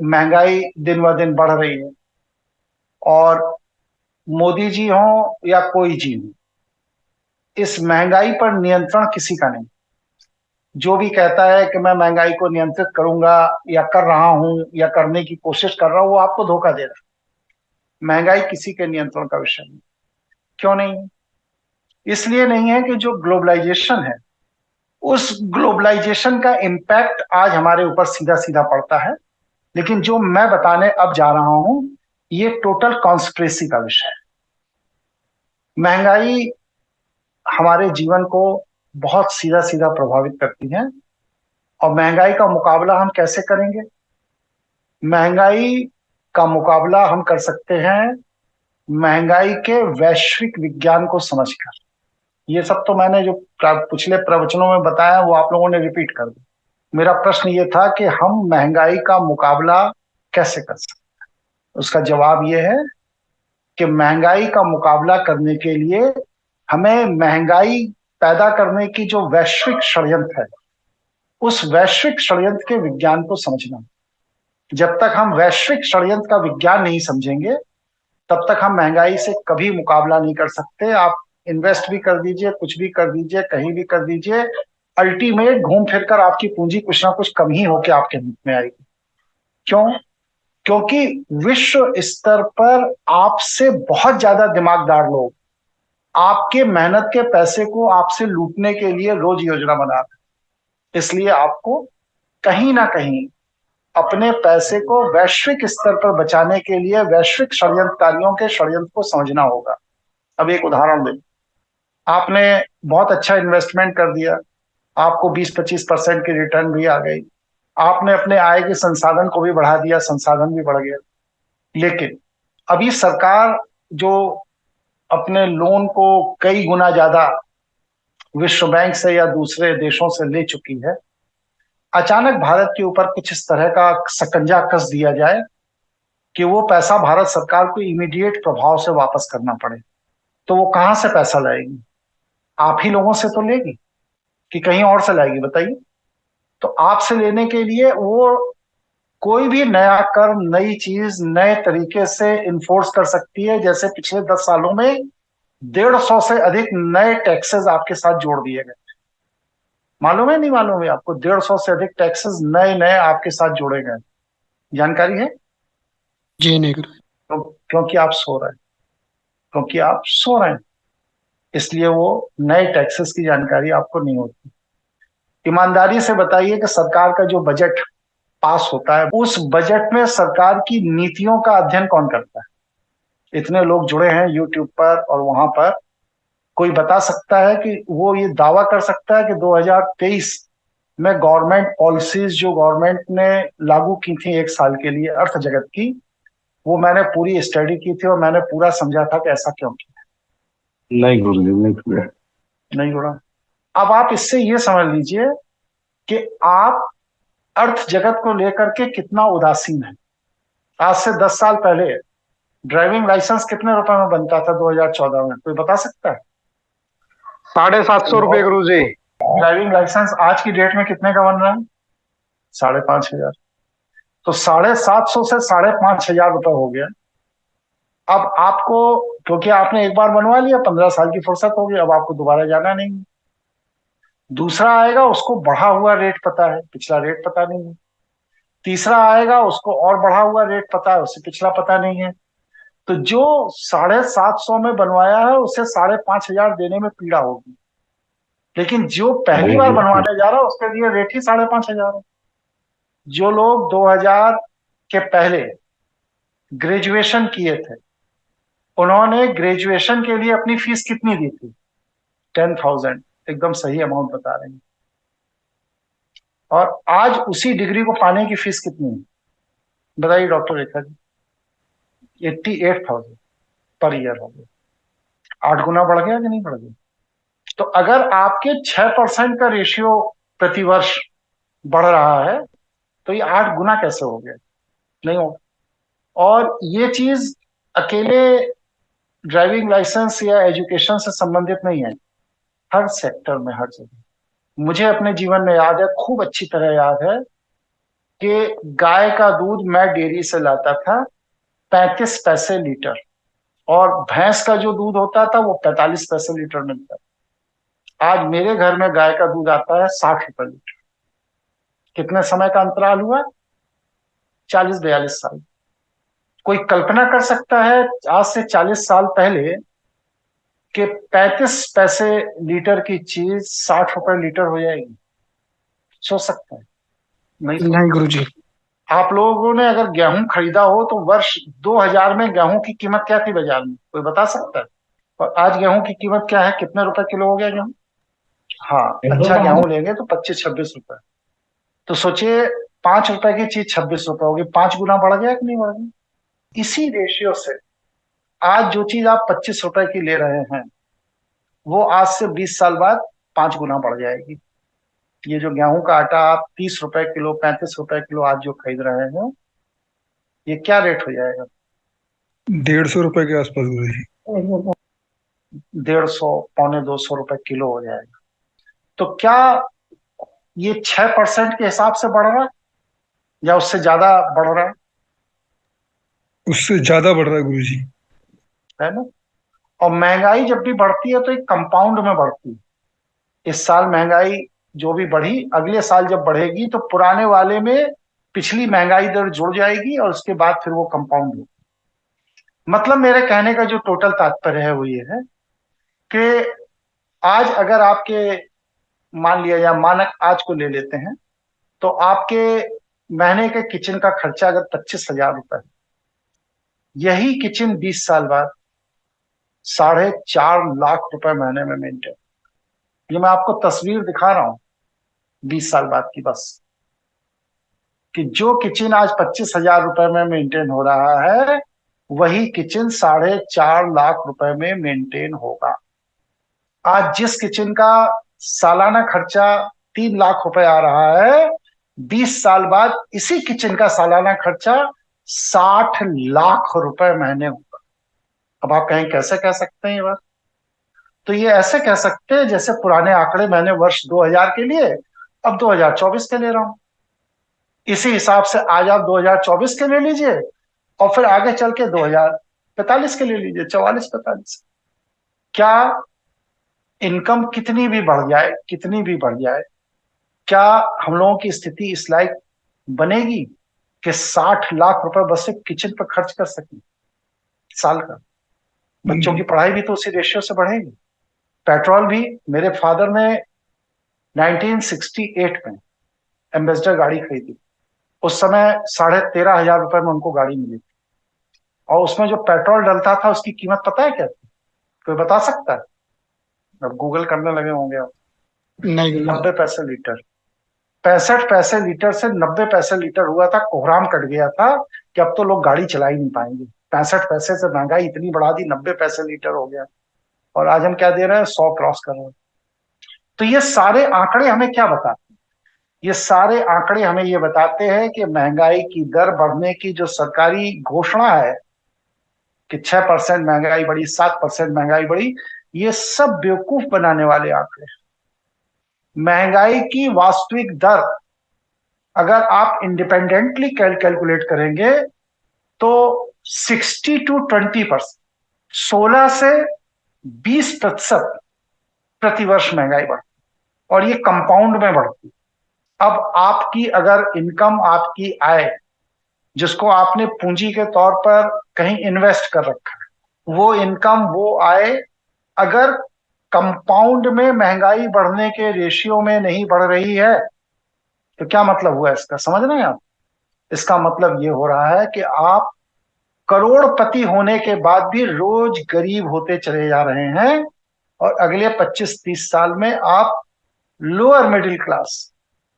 महंगाई दिन ब दिन बढ़ रही है, और मोदी जी हो या कोई जी हो, इस महंगाई पर नियंत्रण किसी का नहीं। जो भी कहता है कि मैं महंगाई को नियंत्रित करूंगा या कर रहा हूं या करने की कोशिश कर रहा हूं, वो आपको धोखा दे रहा है। महंगाई किसी के नियंत्रण का विषय नहीं। क्यों नहीं है? इसलिए नहीं है कि जो ग्लोबलाइजेशन है, उस ग्लोबलाइजेशन का इम्पैक्ट आज हमारे ऊपर सीधा सीधा पड़ता है। लेकिन जो मैं बताने अब जा रहा हूं, ये टोटल कॉन्स्पिरेसी का विषय है। महंगाई हमारे जीवन को बहुत सीधा सीधा प्रभावित करती है। और महंगाई का मुकाबला हम कैसे करेंगे? महंगाई का मुकाबला हम कर सकते हैं महंगाई के वैश्विक विज्ञान को समझकर। ये सब तो मैंने जो पिछले प्रवचनों में बताया वो आप लोगों ने रिपीट कर दिया। मेरा प्रश्न ये था कि हम महंगाई का मुकाबला कैसे कर सकते हैं। उसका जवाब ये है कि महंगाई का मुकाबला करने के लिए हमें महंगाई पैदा करने की जो वैश्विक षड्यंत्र है, उस वैश्विक षड्यंत्र के विज्ञान को समझना। जब तक हम वैश्विक षड्यंत्र का विज्ञान नहीं समझेंगे, तब तक हम महंगाई से कभी मुकाबला नहीं कर सकते। आप इन्वेस्ट भी कर दीजिए, कुछ भी कर दीजिए, कहीं भी कर दीजिए, अल्टीमेट घूम फिर कर आपकी पूंजी कुछ ना कुछ कम ही होकर आपके हित में आएगी। क्यों? क्योंकि विश्व स्तर पर आपसे बहुत ज्यादा दिमागदार लोग आपके मेहनत के पैसे को आपसे लूटने के लिए रोज योजना बना रहे हैं। इसलिए आपको कहीं ना कहीं अपने पैसे को वैश्विक स्तर पर बचाने के लिए वैश्विक षड्यंत्रकारियों के षड्यंत्र को समझना होगा। अब एक उदाहरण दें। आपने बहुत अच्छा इन्वेस्टमेंट कर दिया, आपको 20-25% की रिटर्न भी आ गई, आपने अपने आय के संसाधन को भी बढ़ा दिया, संसाधन भी बढ़ गया। लेकिन अभी सरकार जो अपने लोन को कई गुना ज्यादा विश्व बैंक से या दूसरे देशों से ले चुकी है, अचानक भारत के ऊपर कुछ इस तरह का शकंजा कस दिया जाए कि वो पैसा भारत सरकार को इमीडिएट प्रभाव से वापस करना पड़े, तो वो कहां से पैसा लाएगी? आप ही लोगों से तो लेगी कि कहीं और से लाएगी? बताइए। तो आपसे लेने के लिए वो कोई भी नया कर, नई चीज नए तरीके से इन्फोर्स कर सकती है। जैसे पिछले 10 सालों में 150 से अधिक नए टैक्सेस आपके साथ जोड़ दिए गए। मालूम है नहीं मालूम है आपको? 150 से अधिक टैक्सेस नए नए आपके साथ जोड़े गए। जानकारी है? जी नहीं कर। तो क्योंकि आप सो रहे हैं, क्योंकि आप सो रहे हैं, इसलिए वो नए टैक्सेस की जानकारी आपको नहीं होती। ईमानदारी से बताइए कि सरकार का जो बजट पास होता है, उस बजट में सरकार की नीतियों का अध्ययन कौन करता है? इतने लोग जुड़े हैं यूट्यूब पर और वहां पर। कोई बता सकता है कि वो ये दावा कर सकता है कि 2023 में गवर्नमेंट पॉलिसीज जो गवर्नमेंट ने लागू की थी 1 साल के लिए अर्थ जगत की, वो मैंने पूरी स्टडी की थी और मैंने पूरा समझा था कि ऐसा क्यों किया? नहीं गुरुजी, नहीं किया। नहीं जुड़ा। अब आप इससे ये समझ लीजिए कि आप अर्थ जगत को लेकर के कितना उदासीन है। आज से 10 साल पहले ड्राइविंग लाइसेंस कितने रुपए में बनता था 2014 में? कोई बता सकता है? 750 रुपये गुरुजी। ड्राइविंग लाइसेंस आज की डेट में कितने का बन रहा है? 5,500। तो 750 से 5,500 रुपए हो गया। अब आपको, क्योंकि आपने एक बार बनवा लिया, 15 साल की फुर्सत हो गई, अब आपको दोबारा जाना नहीं है। दूसरा आएगा, उसको बढ़ा हुआ रेट पता है, पिछला रेट पता नहीं है। तीसरा आएगा, उसको और बढ़ा हुआ रेट पता है, उससे पिछला पता नहीं है। तो जो 750 में बनवाया है उसे 5,500 देने में पीड़ा होगी। लेकिन जो पहली बार बनवाने जा रहा है उसके लिए रेट ही 5,500 है। जो लोग 2000 के पहले ग्रेजुएशन किए थे, उन्होंने ग्रेजुएशन के लिए अपनी फीस कितनी दी थी? 10,000। एकदम सही अमाउंट बता रहे हैं। और आज उसी डिग्री को पाने की फीस कितनी है? बताइए doctor Rekha ji. 88,000 per year हो गया। 8 गुना बढ़ गया कि नहीं बढ़ गया? तो अगर आपके 6% का रेशियो प्रतिवर्ष बढ़ रहा है, तो ये 8 गुना कैसे हो गया? नहीं हो। और ये चीज अकेले ड्राइविंग लाइसेंस या एजुकेशन से संबंधित नहीं है। हर सेक्टर में, हर जगह। मुझे अपने जीवन में याद है, खूब अच्छी तरह याद है, कि गाय का दूध मैं डेयरी से लाता था 35 पैसे लीटर, और भैंस का जो दूध होता था वो 45 पैसे लीटर मिलता था। आज मेरे घर में गाय का दूध आता है 60 रुपए लीटर। कितने समय का अंतराल हुआ? 40-42 साल। कोई कल्पना कर सकता है आज से 40 साल पहले कि 35 पैसे लीटर की चीज 60 रुपए लीटर हो जाएगी? सोच सकते हैं? नहीं सोच। नहीं गुरुजी। आप लोगों ने अगर गेहूं खरीदा हो तो वर्ष 2000 में गेहूं की कीमत क्या थी बाजार में, कोई बता सकता है? और आज गेहूं की कीमत क्या है? कितने रुपए किलो हो गया गेहूं? हाँ, अच्छा गेहूं लेंगे तो 25-26 रुपए। तो सोचिए, 5 रुपए की चीज 26 रुपए होगी, 5 गुना बढ़ गया कि नहीं बढ़ गया? इसी रेशियो से आज जो चीज आप 25 रुपए की ले रहे हैं वो आज से 20 साल बाद 5 गुना बढ़ जाएगी। ये जो गेहूं का आटा आप 30 रुपए किलो, 35 रुपए किलो आज जो खरीद रहे हैं, ये क्या रेट हो जाएगा? 150 रुपए के आसपास गुरुजी। 150, 250 रुपए किलो हो जाएगा। तो क्या ये 6% के हिसाब से बढ़ रहा है या उससे ज्यादा बढ़ रहा उससे ज्यादा बढ़ रहा है गुरुजी। है ना? और महंगाई जब भी बढ़ती है तो एक कंपाउंड में बढ़ती है। इस साल महंगाई जो भी बढ़ी, अगले साल जब बढ़ेगी तो पुराने वाले में पिछली महंगाई दर जुड़ जाएगी और उसके बाद फिर वो कंपाउंड होगी। मतलब मेरे कहने का जो टोटल तात्पर्य है वो ये है कि आज अगर आपके, मान लिया या मानक आज को ले लेते हैं, तो आपके महीने के किचन का खर्चा अगर 25,000 रुपए है, यही किचन 20 साल बाद 4.5 लाख रुपए महीने में मेंटेन। ये मैं आपको तस्वीर दिखा रहा हूं 20 साल बाद की, बस कि जो किचन आज 25,000 रुपए में मेंटेन हो रहा है वही किचन 4.5 लाख रुपए में मेंटेन होगा। आज जिस किचन का सालाना खर्चा 3 लाख रुपए आ रहा है, 20 साल बाद इसी किचन का सालाना खर्चा 60 लाख रुपए महीने होगा। अब आप कहें कैसे कह सकते हैं ये बात? तो ये ऐसे कह सकते हैं जैसे पुराने आंकड़े मैंने वर्ष 2000 के लिए अब 2024 के ले रहा हूं। इसी हिसाब से आज आप 2024 के ले लीजिए और फिर आगे चल के 2045 के ले लीजिए, 44-45। क्या इनकम कितनी भी बढ़ जाए, कितनी भी बढ़ जाए, क्या हम लोगों की स्थिति इस लायक बनेगी कि 60 लाख रुपए बस सिर्फ किचन पर खर्च कर सकें साल का? बच्चों की पढ़ाई भी तो उसी रेशियो से बढ़ेगी। पेट्रोल भी, मेरे फादर ने 1968 में एम्बेसडर गाड़ी खरीदी। उस समय 13,500 रुपए में उनको गाड़ी मिली थी, और उसमें जो पेट्रोल डलता था उसकी कीमत पता है क्या थी? कोई बता सकता है? अब गूगल करने लगे होंगे आप। नहीं गुरुजी। 90 पैसे लीटर। 65 पैसे लीटर से 90 पैसे लीटर हुआ था, कोहराम कट गया था कि अब तो लोग गाड़ी चला ही नहीं पाएंगे। 65 पैसे से महंगाई इतनी बढ़ा दी, 90 पैसे लीटर हो गया। और आज हम क्या दे रहे हैं? 100 क्रॉस कर रहे हैं। तो ये सारे आंकड़े हमें क्या बताते हैं? ये सारे आंकड़े हमें ये बताते हैं कि महंगाई की दर बढ़ने की जो सरकारी घोषणा है कि 6% महंगाई बढ़ी, 7% महंगाई बढ़ी, ये सब बेवकूफ बनाने वाले आंकड़े हैं। महंगाई की वास्तविक दर अगर आप इंडिपेंडेंटली कैलकुलेट करेंगे तो 60 to 20%, 16 से 20% प्रतिवर्ष महंगाई बढ़ती, और ये कंपाउंड में बढ़ती। अब आपकी अगर इनकम, आपकी आय, जिसको आपने पूंजी के तौर पर कहीं इन्वेस्ट कर रखा है, वो इनकम, वो आय अगर कंपाउंड में महंगाई बढ़ने के रेशियो में नहीं बढ़ रही है तो क्या मतलब हुआ इसका? समझ रहे हैं आप? इसका मतलब ये हो रहा है कि आप करोड़पति होने के बाद भी रोज गरीब होते चले जा रहे हैं, और अगले 25-30 साल में आप लोअर मिडिल क्लास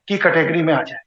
की कैटेगरी में आ जाए।